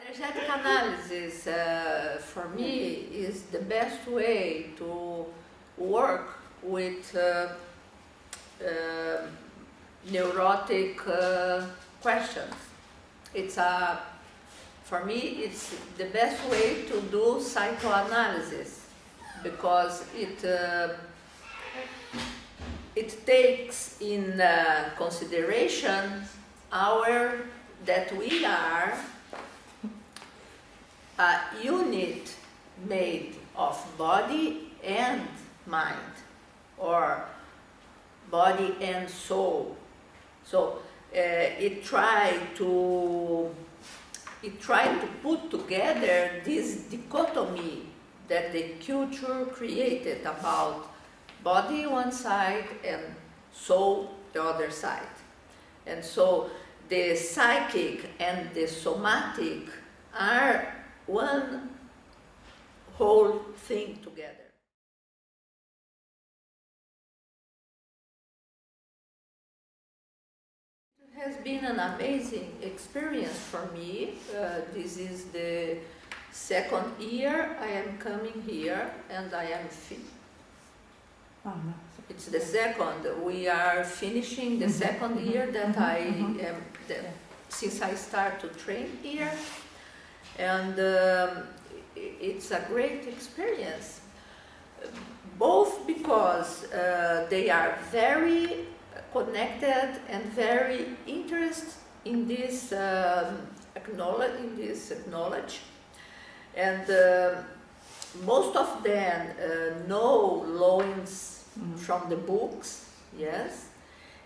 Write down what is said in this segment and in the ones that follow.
Energetic analysis, for me, is the best way to work with neurotic questions. For me, it's the best way to do psychoanalysis because it takes in consideration that we are a unit made of body and mind, or body and soul. So it tried to put together this dichotomy that the culture created about body one side and soul the other side. And so the psychic and the somatic are one whole thing together. It has been an amazing experience for me. This is the second year I am coming here, and I am it's the second. We are finishing the second year that I am since I start to train here, and it's a great experience. Both because they are very connected and very interested in this knowledge, and most of them know Lowens from the books, yes,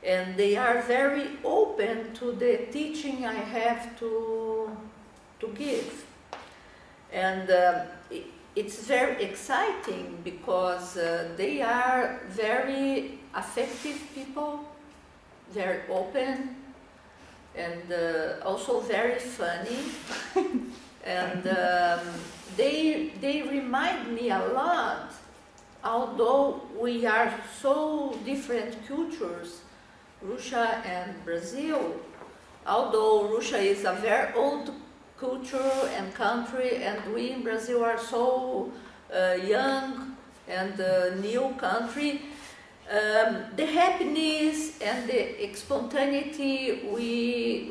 and they are very open to the teaching I have to give, and it's very exciting because they are very affective people, very open, and also very funny, and they remind me a lot, although we are so different cultures, Russia and Brazil, although Russia is a very old culture and country, and we in Brazil are so young and new country, the happiness and the spontaneity we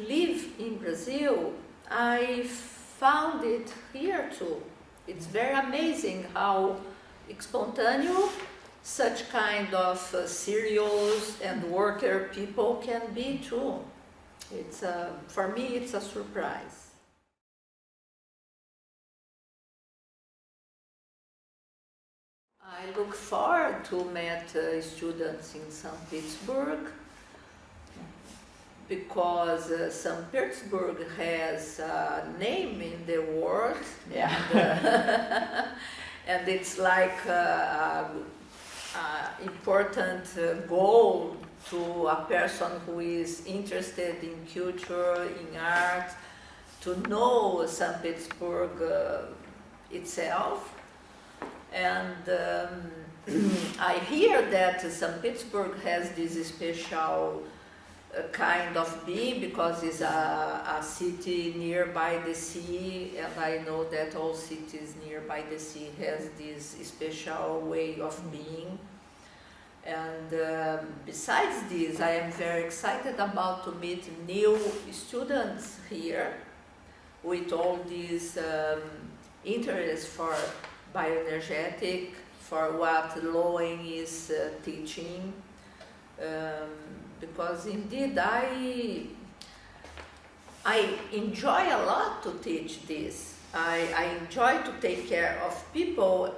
live in Brazil, I found it here too. It's very amazing how spontaneous such kind of serious and worker people can be too. It's for me, it's a surprise. I look forward to meet students in St. Petersburg because St. Petersburg has a name in the world, and it's like an important goal to a person who is interested in culture, in art, to know St. Petersburg itself. And I hear that St. Petersburg has this special kind of being because it's a city nearby the sea, and I know that all cities nearby the sea has this special way of being. And besides this, I am very excited about to meet new students here with all this interest for bioenergetic, for what Lowen is teaching, because indeed I enjoy a lot to teach this. I enjoy to take care of people,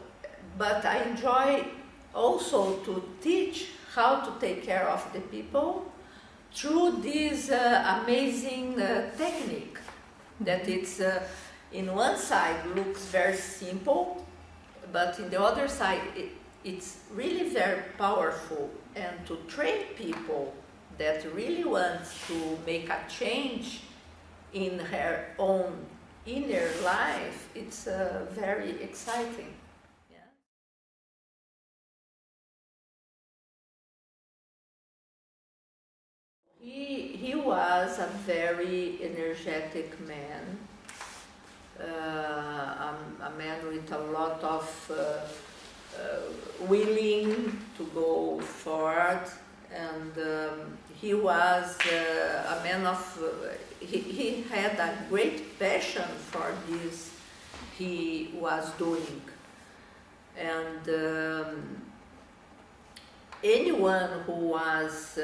but I enjoy also to teach how to take care of the people through this amazing technique that it's in one side looks very simple, but in the other side it's really very powerful. And to train people that really want to make a change in her own inner life, it's very exciting. He was a very energetic man, a man with a lot of willing to go forward, and he was a man of, he had a great passion for this he was doing. And anyone who was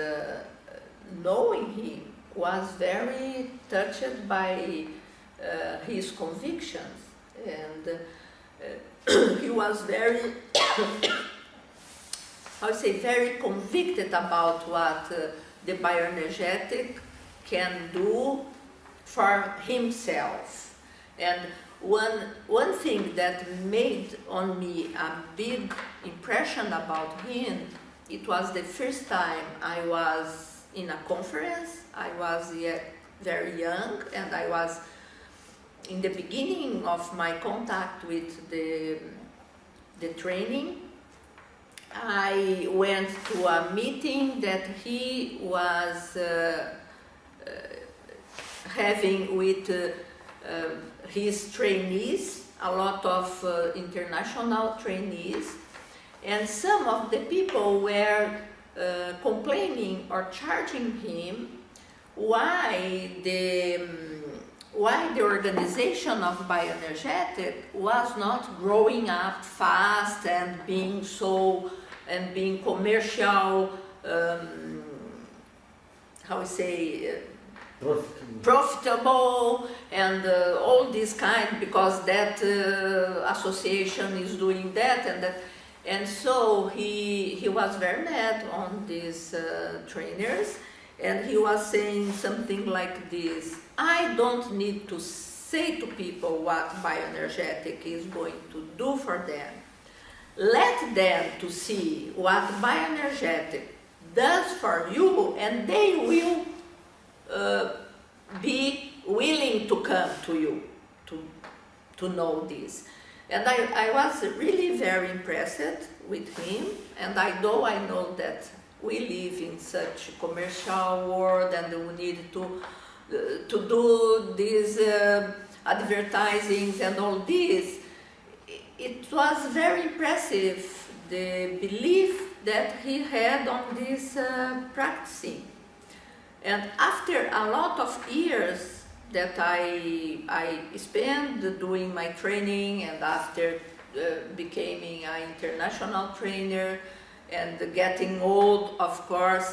knowing him was very touched by his convictions, and he was very, I would say, very convicted about what the bioenergetic can do for himself. And one thing that made on me a big impression about him, it was the first time I was in a conference. I was very young, and I was in the beginning of my contact with the training. I went to a meeting that he was having with his trainees, a lot of international trainees, and some of the people were complaining or charging him why the organization of Bioenergetic was not growing up fast and being commercial, how we say, profitable, and all this kind, because that association is doing that and that. And so he was very mad on these trainers, and he was saying something like this: I don't need to say to people what Bioenergetic is going to do for them. Let them to see what Bioenergetic does for you, and they will be willing to come to you to know this. And I was really very impressed with him, and I know that we live in such a commercial world, and we need to do these advertisings and all this. It was very impressive, the belief that he had on this practicing. And after a lot of years that I spent doing my training, and after becoming an international trainer and getting old, of course,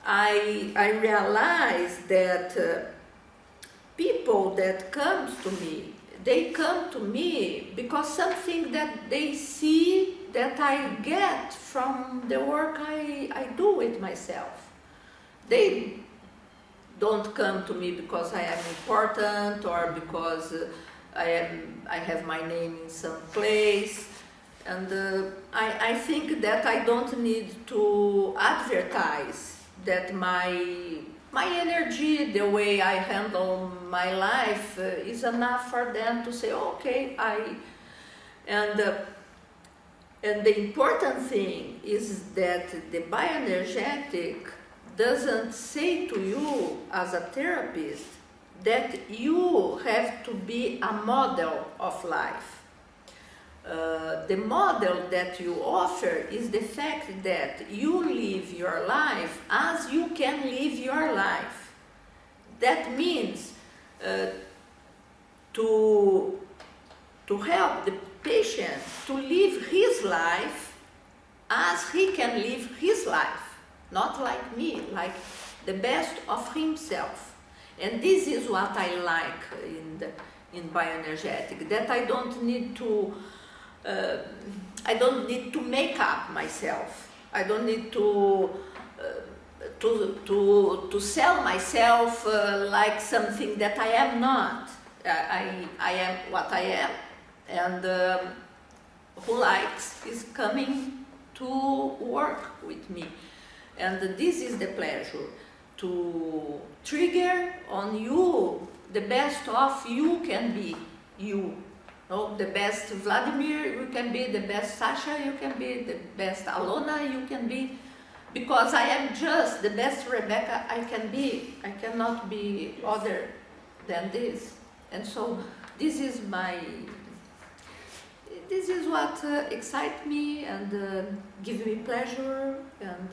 I realized that people that come to me, they come to me because something that they see that I get from the work I do with myself. They don't come to me because I am important or because I have my name in some place. And I think that I don't need to advertise that my energy, the way I handle my life is enough for them to say, okay, and the important thing is that the bioenergetic doesn't say to you as a therapist that you have to be a model of life. The model that you offer is the fact that you live your life as you can live your life. That means to help the patient to live his life as he can live his life. Not like me, like the best of himself. And this is what I like in bioenergetic, that I don't need to make up myself. I don't need to sell myself like something that I am not. I am what I am, and who likes is coming to work with me. And this is the pleasure, to trigger on you the best of you can be you. No, the best Vladimir you can be, the best Sasha you can be, the best Alona you can be, because I am just the best Rebecca I can be. I cannot be other than this. And so this is what excites me and give me pleasure and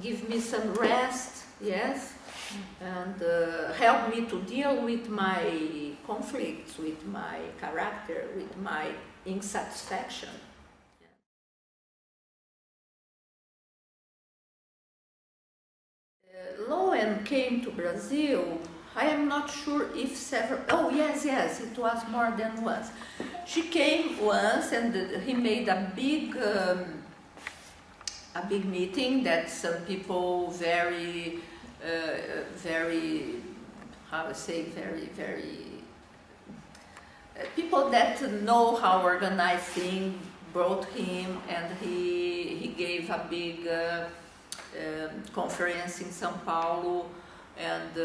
give me some rest, yes, and help me to deal with my conflicts, with my character, with my insatisfaction. Lowen came to Brazil, I am not sure if several, oh yes, it was more than once. She came once and he made a big meeting that some people very, how to say, people that know how organize things brought him, and he gave a big conference in São Paulo, and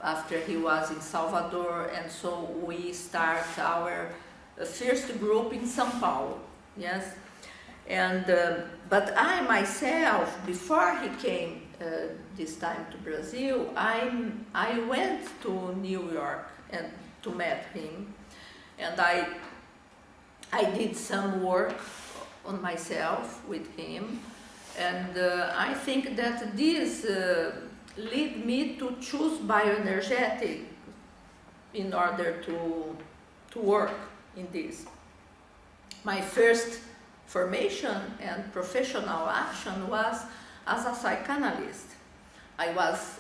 after he was in Salvador, and so we start our first group in São Paulo, yes. And but I myself, before he came this time to Brazil, I went to New York and to meet him, and I did some work on myself with him, and I think that this led me to choose bioenergetic in order to work in this. My first formation and professional action was as a psychoanalyst. I was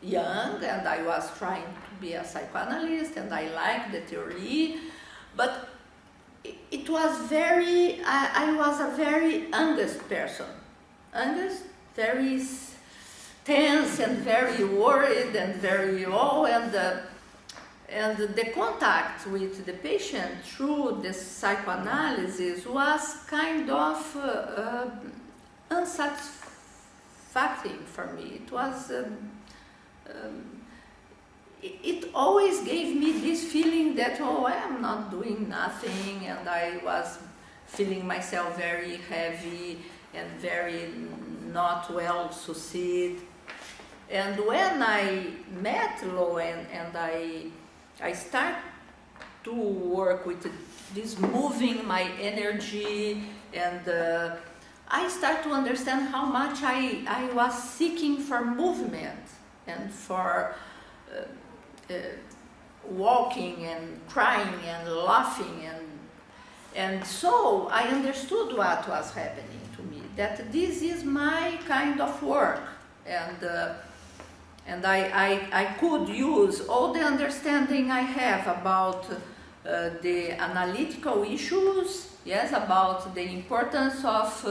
young and I was trying to be a psychoanalyst and I liked the theory, but it was I was a very anxious person. Anxious, very tense and very worried and very low, and the contact with the patient through the psychoanalysis was kind of unsatisfactory for me. It was it always gave me this feeling that, oh, I am not doing nothing, and I was feeling myself very heavy and very not well succeed. And when I met Lowen and I start to work with this moving my energy, and I start to understand how much I was seeking for movement and for walking and crying and laughing, and so I understood what was happening to me, that this is my kind of work, and I could use all the understanding I have about the analytical issues, yes, about the importance of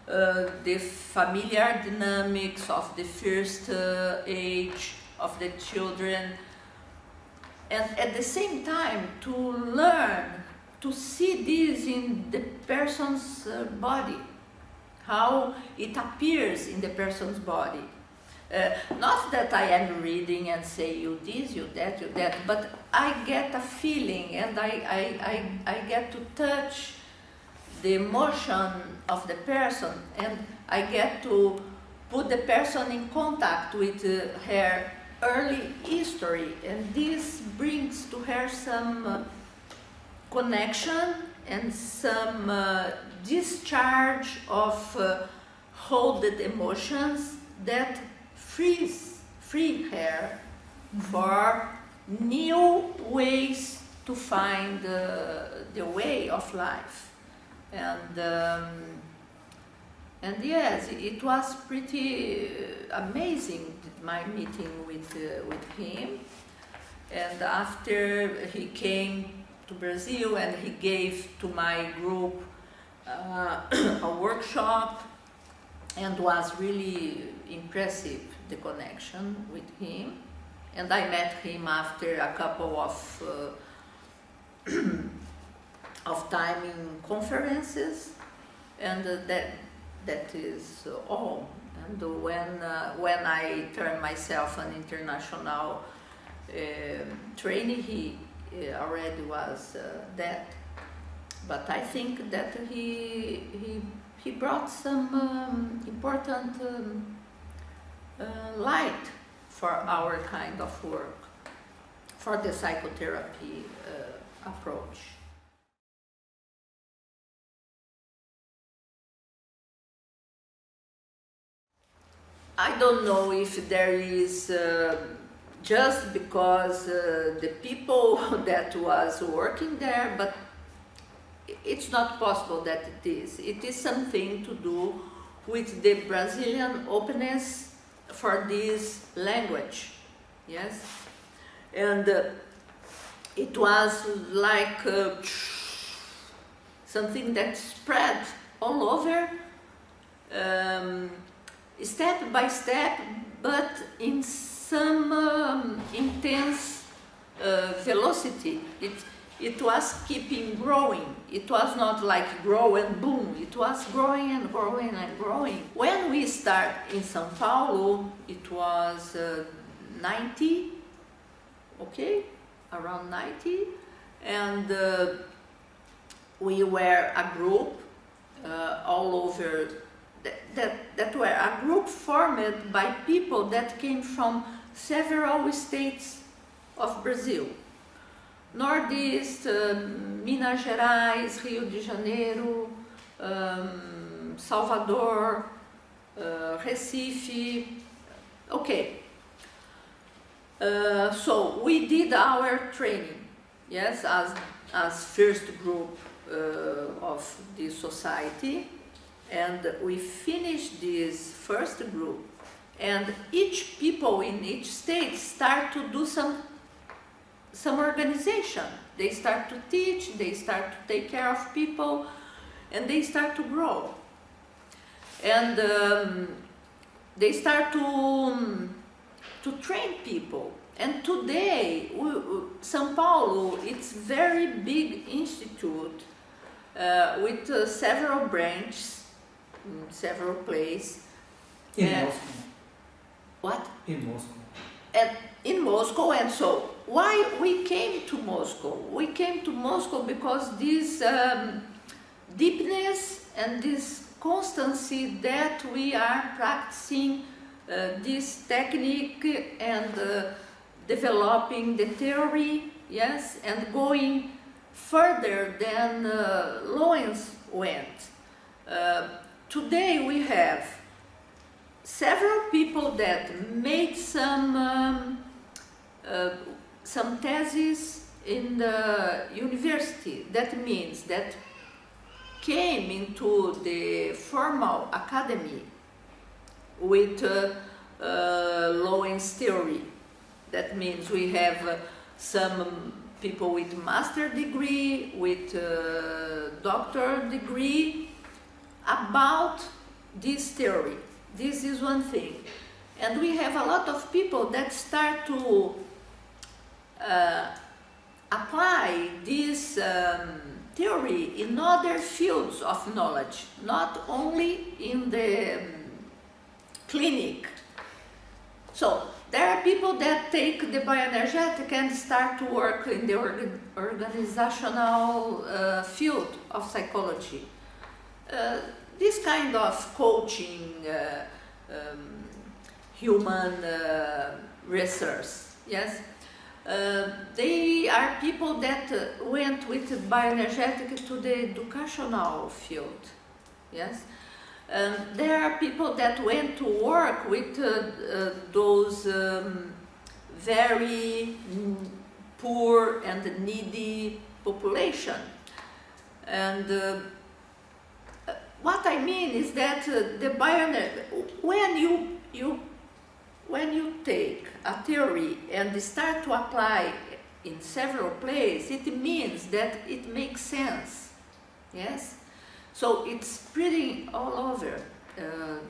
the familiar dynamics of the first age of the children, and at the same time to learn to see this in the person's body, how it appears in the person's body. Not that I am reading and say you this, you that, but I get a feeling, and I get to touch the emotion of the person, and I get to put the person in contact with her early history, and this brings to her some connection and some discharge of holded emotions that free her for new ways to find the way of life. And yes, it was pretty amazing, my meeting with him. And after he came to Brazil and he gave to my group a workshop, and was really impressive, the connection with him. And I met him after a couple of time in conferences, and that is all. And when I turned myself an international trainee, he already was that. But I think that he brought some important light for our kind of work. for the psychotherapy approach. I don't know if there is just because the people that was working there, but it's not possible that it is. It is something to do with the Brazilian openness for this language, yes? And it was like something that spread all over, step by step, but in some intense velocity. It was keeping growing. It was not like grow and boom. It was growing and growing and growing. When we start in São Paulo, it was 90, okay, around 90, and we were a group all over. That were a group formed by people that came from several states of Brazil. Northeast, Minas Gerais, Rio de Janeiro, Salvador, Recife, okay. So we did our training, yes, as first group of the society, and we finished this first group, and each people in each state start to do some organization. They start to teach, they start to take care of people, and they start to grow. And they start to train people. And today, São Paulo, it's very big institute with several branches, several places. In Moscow. What? In Moscow. And in Moscow, and so why we came to Moscow? We came to Moscow because this deepness and this constancy that we are practicing this technique and developing the theory, yes, and going further than Lawrence went. Today we have several people that made some theses in the university. That means that came into the formal academy with Lawrence theory. That means we have some people with master degree, with doctor degree about this theory. This is one thing. And we have a lot of people that start to apply this theory in other fields of knowledge, not only in the clinic. So there are people that take the bioenergetic and start to work in the organizational field of psychology. This kind of coaching, human research, yes? They are people that went with bioenergetic to the educational field, yes? There are people that went to work with those very poor and needy population. And what I mean is that the when you take a theory and start to apply in several places, it means that it makes sense, yes? So it's spreading all over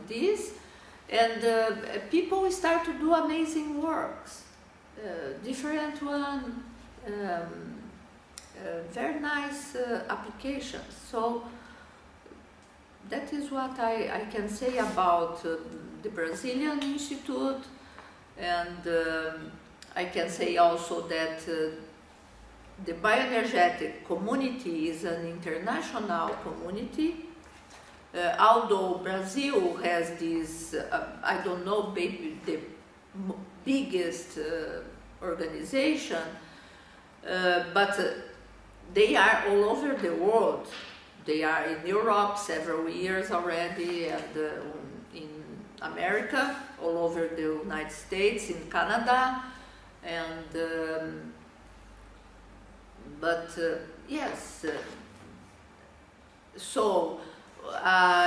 this, and people start to do amazing works, different one, very nice applications. So that is what I can say about the Brazilian Institute, and I can say also that the bioenergetic community is an international community. Although Brazil has this, I don't know, maybe the biggest organization, but they are all over the world. They are in Europe several years already, and in America, all over the United States, in Canada, and yes. So,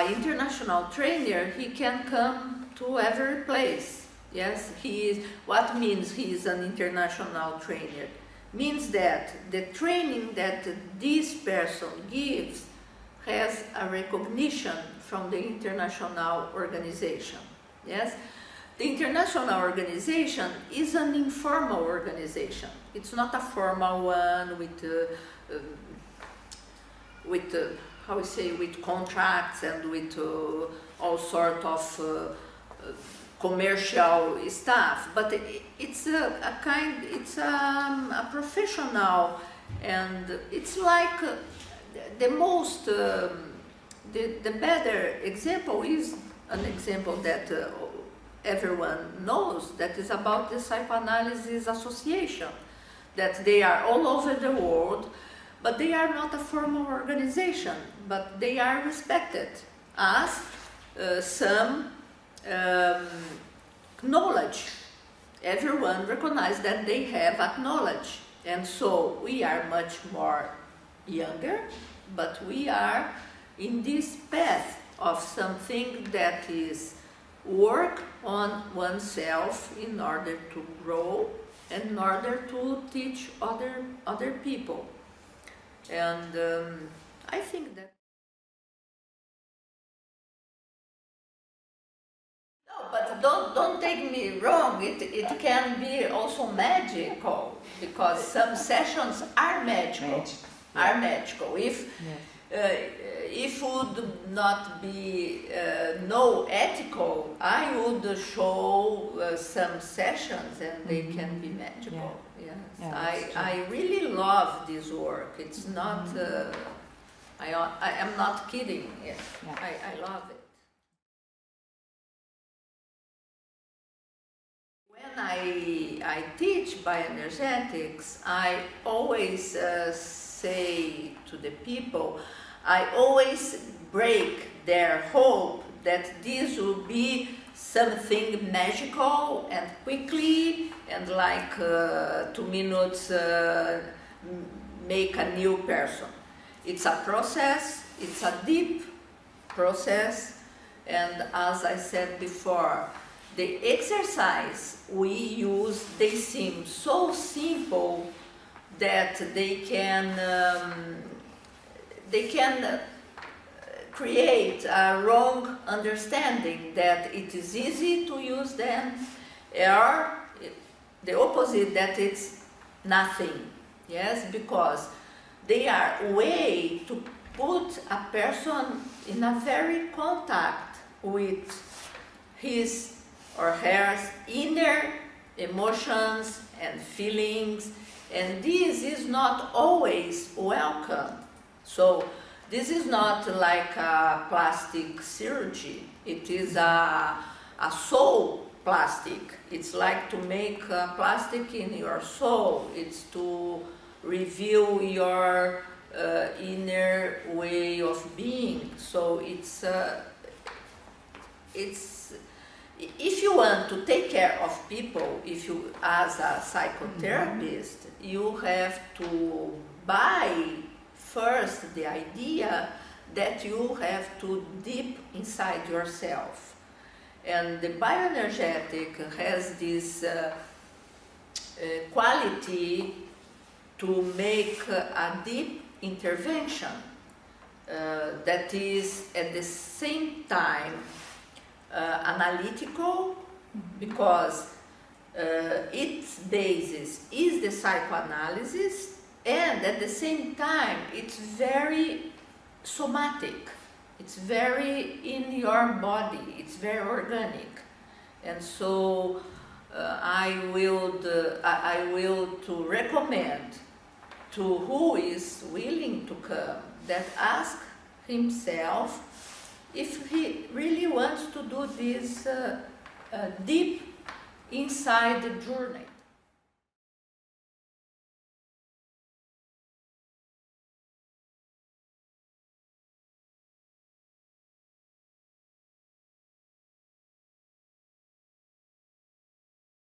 international trainer, he can come to every place. Yes, he is. What means he is an international trainer? Means that the training that this person gives has a recognition from the international organization. Yes, the international organization is an informal organization. It's not a formal one with how we say, with contracts and with all sort of commercial stuff, but it's a professional, and it's like the most the better example is an example that everyone knows, that is about the Psychoanalysis Association, that they are all over the world, but they are not a formal organization, but they are respected as some knowledge. Everyone recognizes that they have acknowledged, and so we are much more younger, but we are in this path of something that is work on oneself in order to grow and in order to teach other people. And I think that. No, but don't take me wrong. It can be also magical, because some sessions are magical. Are magical. If would not be no ethical, I would show some sessions and they can be magical. Yes, I really love this work. It's not. I am not kidding. Yes, I love it. When I teach bioenergetics, I always say to the people, I always break their hope that this will be something magical and quickly, and like 2 minutes make a new person. It's a process, it's a deep process, and as I said before, the exercise we use, they seem so simple that they can create a wrong understanding that it is easy to use them, or the opposite, that it's nothing. Yes, because they are a way to put a person in a very contact with his or her inner emotions and feelings, and this is not always welcome. So this is not like a plastic surgery. It is a soul plastic. It's like to make plastic in your soul. It's to reveal your inner way of being. So it's if you want to take care of people, if you, as a psychotherapist, you have to buy first the idea that you have to deep inside yourself. And the bioenergetic has this quality to make a deep intervention that is at the same time analytical, because its basis is the psychoanalysis, and at the same time it's very somatic, it's very in your body, it's very organic. And so I will to recommend to who is willing to come, that ask himself if he really wants to do this deep inside the journey.